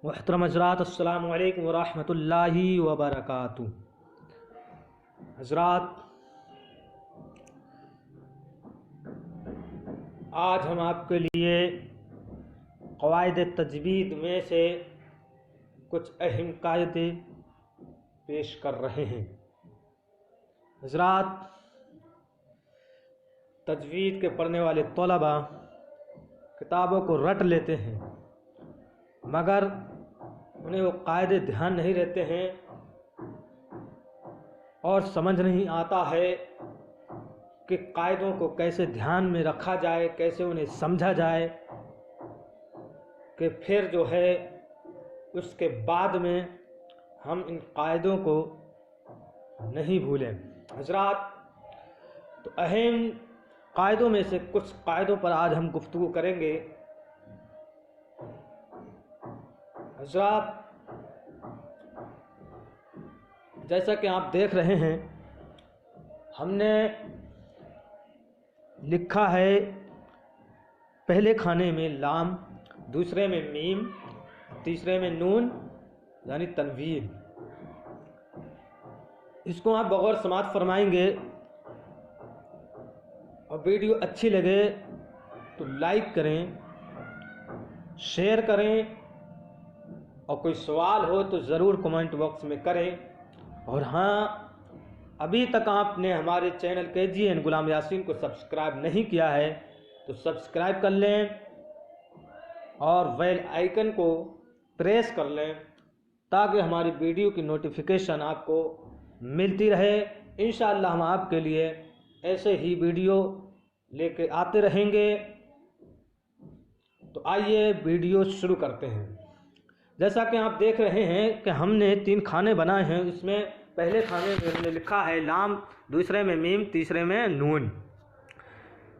محترم حضرات، السلام علیکم ورحمۃ اللہ وبرکاتہ۔ حضرات، آج ہم آپ کے لیے قواعد تجوید میں سے کچھ اہم قاعدے پیش کر رہے ہیں۔ حضرات، تجوید کے پڑھنے والے طلباء کتابوں کو رٹ لیتے ہیں، مگر انہیں وہ قاعدے دھیان نہیں رہتے ہیں اور سمجھ نہیں آتا ہے کہ قاعدوں کو کیسے دھیان میں رکھا جائے، کیسے انہیں سمجھا جائے کہ پھر جو ہے اس کے بعد میں ہم ان قاعدوں کو نہیں بھولیں۔ حضرات، تو اہم قاعدوں میں سے کچھ قاعدوں پر آج ہم گفتگو کریں گے۔ حضرات، جیسا کہ آپ دیکھ رہے ہیں، ہم نے لکھا ہے پہلے کھانے میں لام، دوسرے میں میم، تیسرے میں نون یعنی تنوین۔ اس کو آپ بغور سماعت فرمائیں گے اور ویڈیو اچھی لگے تو لائک کریں، شیئر کریں، اور کوئی سوال ہو تو ضرور کمنٹ باکس میں کریں۔ اور ہاں، ابھی تک آپ نے ہمارے چینل KGN غلام یاسین کو سبسکرائب نہیں کیا ہے تو سبسکرائب کر لیں اور بیل آئیکن کو پریس کر لیں تاکہ ہماری ویڈیو کی نوٹیفیکیشن آپ کو ملتی رہے۔ انشاءاللہ ہم آپ کے لیے ایسے ہی ویڈیو لے کے آتے رہیں گے۔ تو آئیے ویڈیو شروع کرتے ہیں۔ جیسا کہ آپ دیکھ رہے ہیں کہ ہم نے 3 کھانے بنائے ہیں۔ اس میں پہلے کھانے میں ہم نے لکھا ہے لام، دوسرے میں میم، تیسرے میں نون۔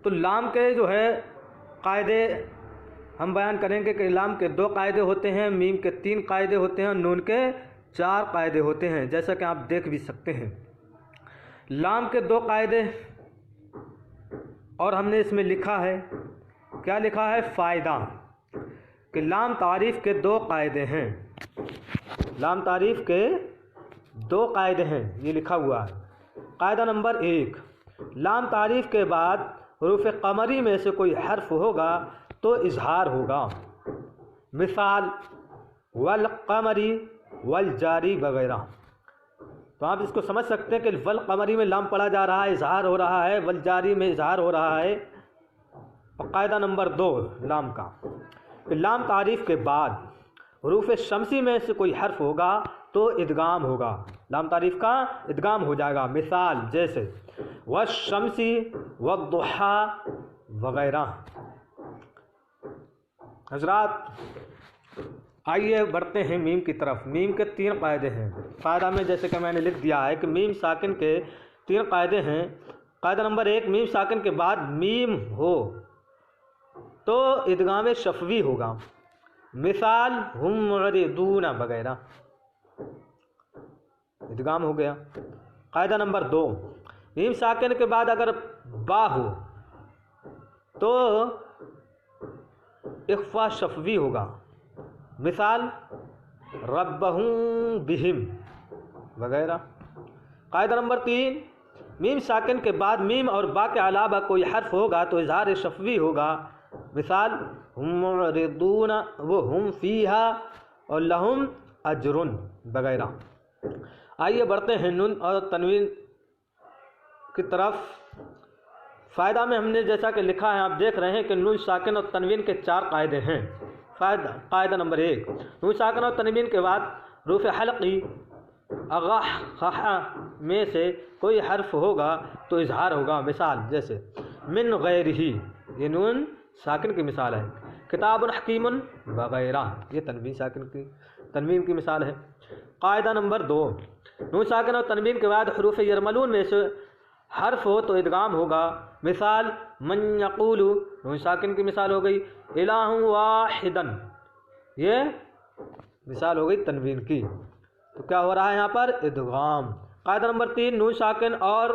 تو لام کے جو ہے قاعدے ہم بیان کریں گے کہ لام کے 2 قاعدے ہوتے ہیں، میم کے 3 قاعدے ہوتے ہیں اور نون کے 4 قاعدے ہوتے ہیں، جیسا کہ آپ دیکھ بھی سکتے ہیں۔ لام کے 2 قاعدے، اور ہم نے اس میں لکھا ہے، کیا لکھا ہے؟ فائدہ، کہ لام تعریف کے 2 قاعدے ہیں۔ لام تعریف کے 2 قاعدے ہیں، یہ لکھا ہوا ہے۔ قاعدہ نمبر 1، لام تعریف کے بعد حروف قمری میں سے کوئی حرف ہوگا تو اظہار ہوگا۔ مثال والقمری، والجاری وغیرہ۔ تو آپ اس کو سمجھ سکتے ہیں کہ والقمری میں لام پڑھا جا رہا ہے، اظہار ہو رہا ہے، والجاری میں اظہار ہو رہا ہے۔ اور قاعدہ نمبر 2 لام کا، کہ لام تعریف کے بعد حروف شمسی میں سے کوئی حرف ہوگا تو ادغام ہوگا، لام تعریف کا ادغام ہو جائے گا۔ مثال جیسے والشمسی والضحی وغیرہ۔ حضرات، آئیے بڑھتے ہیں میم کی طرف۔ میم کے 3 قاعدے ہیں۔ قاعدہ میں جیسے کہ میں نے لکھ دیا ہے کہ میم ساکن کے 3 قاعدے ہیں۔ قاعدہ نمبر 1، میم ساکن کے بعد میم ہو تو ادغام شفوی ہوگا۔ مثال ہم معرضون وغیرہ، ادغام ہو گیا۔ قاعدہ نمبر 2، میم ساکن کے بعد اگر با ہو تو اخفا شفوی ہوگا۔ مثال ربہم بہم وغیرہ۔ قاعدہ نمبر 3، میم ساکن کے بعد میم اور با کے علاوہ کوئی حرف ہوگا تو اظہار شفوی ہوگا۔ مثال ہم معرضون وہم فیہا اور لہم اجر وغیرہ۔ آئیے بڑھتے ہیں نون اور تنوین کی طرف۔ فائدہ میں ہم نے جیسا کہ لکھا ہے، آپ دیکھ رہے ہیں کہ نون ساکن اور تنوین کے 4 قاعدے ہیں۔ قاعدہ نمبر 1، نون ساکن اور تنوین کے بعد حروف حلقی اغح خح میں سے کوئی حرف ہوگا تو اظہار ہوگا۔ مثال جیسے من غیرہ، یہ نون ساکن کی مثال ہے۔ کتاب حکیم وغیرہ، یہ تنوین کی مثال ہے۔ قاعدہ نمبر 2، نون ساکن اور تنوین کے بعد حروف یرملون میں سے حرف ہو تو ادغام ہوگا۔ مثال من یقول، نون ساکن کی مثال ہو گئی۔ الہ واحدا، یہ مثال ہو گئی تنوین کی۔ تو کیا ہو رہا ہے یہاں پر؟ ادغام۔ قاعدہ نمبر 3، نون ساکن اور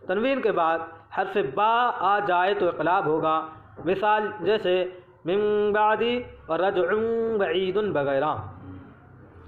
تنوین کے بعد حرف با آ جائے تو اقلاب ہوگا۔ مثال جیسے من بعدی اور رجع بعید وغیرہ۔